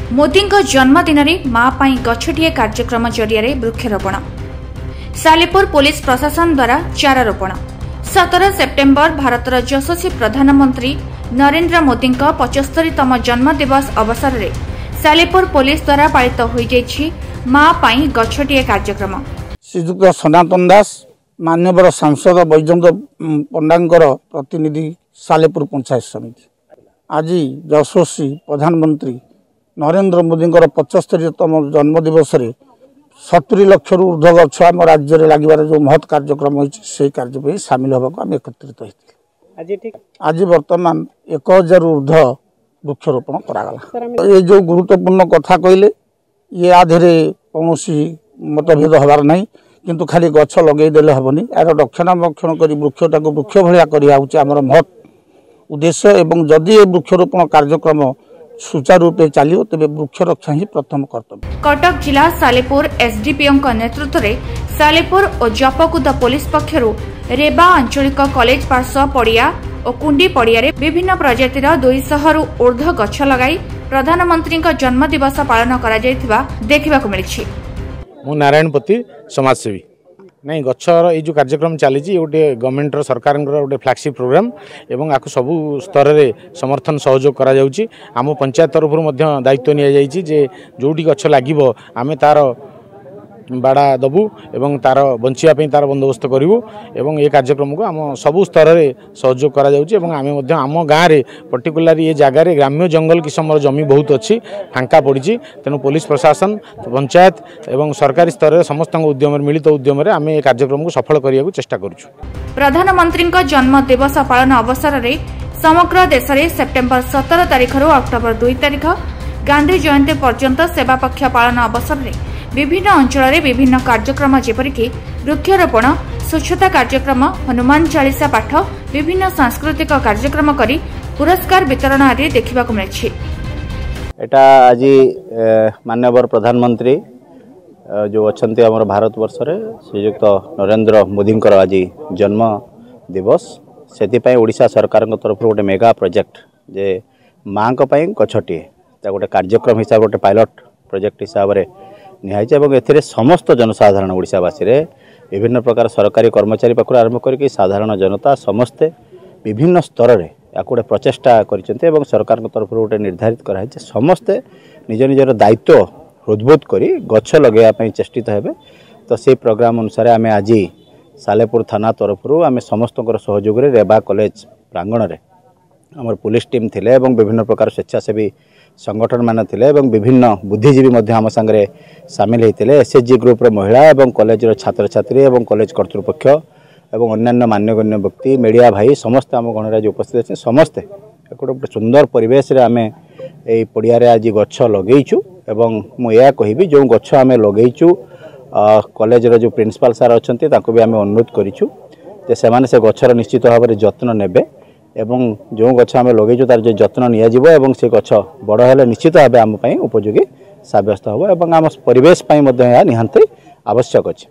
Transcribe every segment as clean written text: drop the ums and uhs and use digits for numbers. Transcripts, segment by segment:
मोदी जन्मदिन में माँ पाई गछटिए कार्यक्रम जरिया वृक्षरोपण। सालेपुर पुलिस प्रशासन द्वारा चारारोपण। 17 सेप्टेम्बर भारतर यशस्वी प्रधानमंत्री नरेंद्र मोदी 75तम जन्मदिवस अवसर में सालेपुर पुलिस द्वारा पालित हो माँ पाई गछटिए कार्यक्रम। श्रीजुक्त सनातन दास मान्यवर सांसद बैजयंत पंडांकर प्रतिनिधि सालेपुर पंचायत समिति आज यशस्वी प्रधानमंत्री नरेंद्र मोदी 75तम जन्मदिवस 70 लाख ऊर्ध्व गछ आम राज्य में लगे जो महत् कार्यक्रम होती कार्य सामिल होगा आम एकत्रित होते। आज बर्तमान 1000 ऊर्ध्व वृक्षरोपण करागला। ये जो गुरुत्वपूर्ण कथा कहले ये आधे कौन मतभेद हबार नहीं, किंतु खाली गछ लगेदेले हेनी यार रक्षणाबक्षण कर वृक्षटा वृक्ष भाया कर महत् उद्देश्य। एवं जदि ये वृक्षरोपण कार्यक्रम सुचारू रूपे चलो तेज वृक्ष रक्षा ही प्रथम कर्तव्य। कटक जिला सालेपुर एसडीपीओ नेतृत्व में सालेपुर और जपकुद पुलिस पक्षर रेबा आंचलिक कॉलेज पार्श्व पड़िया और कुंडी पड़िया विभिन्न प्रजातिर 200 रु ऊर्ध्व गछ लगाई प्रधानमंत्री जन्मदिवस पालन देखा मिली। मु नारायणपति समाजसेवी नहीं गच्छर ये जो कार्यक्रम चली गोटे गवर्नमेंट सरकार गोटे फ्लैगशिप प्रोग्राम एवं आपको सबू स्तर में समर्थन सहयोग करा जाउची। आम पंचायत तरफ दायित्व नि जोटी गछ लगे आम तार बाड़ा दबू एवं तार बंचापी तार बंदोबस्त करूँ एवं ये कार्यक्रम को आम सबू स्तर में सहयोग करा जाउची। एवं आम गाँव में पर्टिकुलर ये जगार ग्राम्य जंगल किस्म जमी बहुत अच्छी फांका पड़ी तेणु पुलिस प्रशासन पंचायत एवं सरकारी स्तर में समस्त उद्यम मिलित उद्यम आम ये कार्यक्रम को सफल करने को चेष्टा करूँ। प्रधानमंत्री जन्म दिवस पालन अवसर में समग्र देश में सेप्टेम्बर 17 तारिख अक्टोबर 2 तारिख गांधी जयंती पर्यंत सेवा पक्ष पालन अवसर में विभिन्न अंचल विभिन्न कार्यक्रम जेपरिक वृक्षरोपण, स्वच्छता कार्यक्रम, हनुमान चालीसा पाठ, विभिन्न सांस्कृतिक कार्यक्रम करी पुरस्कार वितरण आदि देखा मिली। एटा आज माननीय प्रधानमंत्री जो अच्छा आम भारत वर्ष श्रीयुक्त नरेंद्र मोदी आज जन्म दिवस से ओडिशा सरकार तरफ गोटे मेगा प्रोजेक्ट जे माँ गछटिए गोटे कार्यक्रम हिसाब गोटे पायलट प्रोजेक्ट हिसाब से निहाई एवं समस्त जनसाधारण ओडिशावासी विभिन्न प्रकार सरकारी कर्मचारी पाखु आरंभ करके साधारण जनता समस्ते विभिन्न स्तर में या गोटे प्रचेषा कर सरकार तरफ गोटे निर्धारित कराई समस्ते निज निजर दायित्व हृदबोध कर गछ लगे चेष्टित हेबे। तो से प्रोग्राम अनुसार आम आज सालेपुर थाना तरफ आम समस्त सहयोग रेबा कॉलेज प्रांगण में आम पुलिस टीम थिले एवं विभिन्न प्रकार स्वेच्छासेवी संगठन मान थिले एवं विभिन्न बुद्धिजीवी आम सांगे सामिल होते। एसएचजी ग्रुप रे महिला एवं कॉलेज छात्र छात्री एवं कॉलेज कर्तृपक्ष एवं अन्यान्य मान्यगण्य व्यक्ति मीडिया भाई समस्ते आम गणराज उपस्थित अच्छे समस्ते गोटे सुंदर परिवेश आम ये पड़िया आज गछ लगेचु एवं मुझे कहबी जो गछ आम लगेचु कॉलेज जो प्रिंसिपाल सार अच्छा भी आम अनुरोध करूँ से गछर निश्चित भाव में जत्न नेबे एवं जो गछ आम लगे तार जो जत्न नियाजिबो से गछ बड़ हेले निश्चित भाव आम उपयोगी साब्यस्त होबो एवं आम परिवेश निहांती आवश्यक अछि।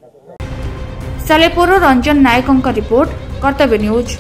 सालेपुर रंजन नायकों का रिपोर्ट कर्तव्य न्यूज।